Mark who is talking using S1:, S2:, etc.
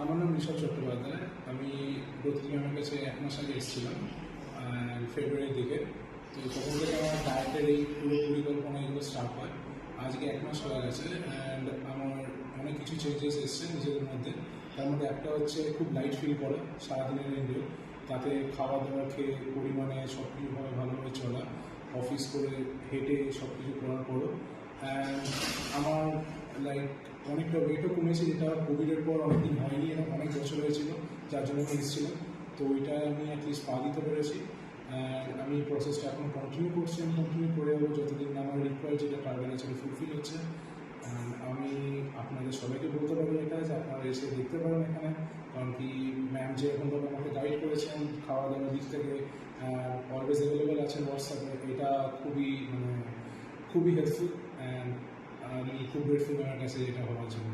S1: আমার নাম ঋষভ চট্টোপাধ্যায়। আমি ব্রতী ম্যামের কাছে 1 মাস আগে এসেছিলাম ফেব্রুয়ারির দিকে। তো তখন থেকে আমার ডায়েটের এই পুরো পরিকল্পনা এগুলো স্টার্ট হয়। আজকে 1 মাস হয়ে গেছে অ্যান্ড আমার অনেক কিছু চেঞ্জেস এসছে নিজেদের মধ্যে। তার মধ্যে একটা হচ্ছে খুব লাইট ফিল করা সারাদিনের এন্ডে, তাতে খাওয়া দাওয়া খেয়ে পরিমাণে সব কিছুভাবে ভালোভাবে চলা, অফিস করে হেঁটে সব কিছু করার পরও অ্যান্ড আমার লাইক অনেকটা ওয়েটও কমেছে, যেটা কোভিডের পর অনেকদিন হয়নি, এবং অনেক বছর হয়েছিল যার জন্য আমি এসেছিলাম। তো ওইটা আমি অ্যাটলিস্ট পা দিতে পেরেছি। আমি এই প্রসেসটা এখন কন্টিনিউ করছি, আমি কন্টিনিউ করে যাবো যতদিন না আমার রিকোয়ার যেটা টার্গেট আছে ফুলফিল হচ্ছে। আমি আপনাদের সবাইকে বলতে পারি এটা যে আপনারা এসে দেখতে পারেন এখানে, কারণ কি ম্যাম যেরকমভাবে আমাকে গাইড করেছেন খাওয়া দাওয়ার দিক থেকে, অলওয়েজ অ্যাভেলেবেল আছেন হোয়াটসঅ্যাপে, এটা খুবই হেল্পফুল অ্যান্ড আমি খুব গ্রেটফুল আমার কাছে এটা হওয়ার জন্য।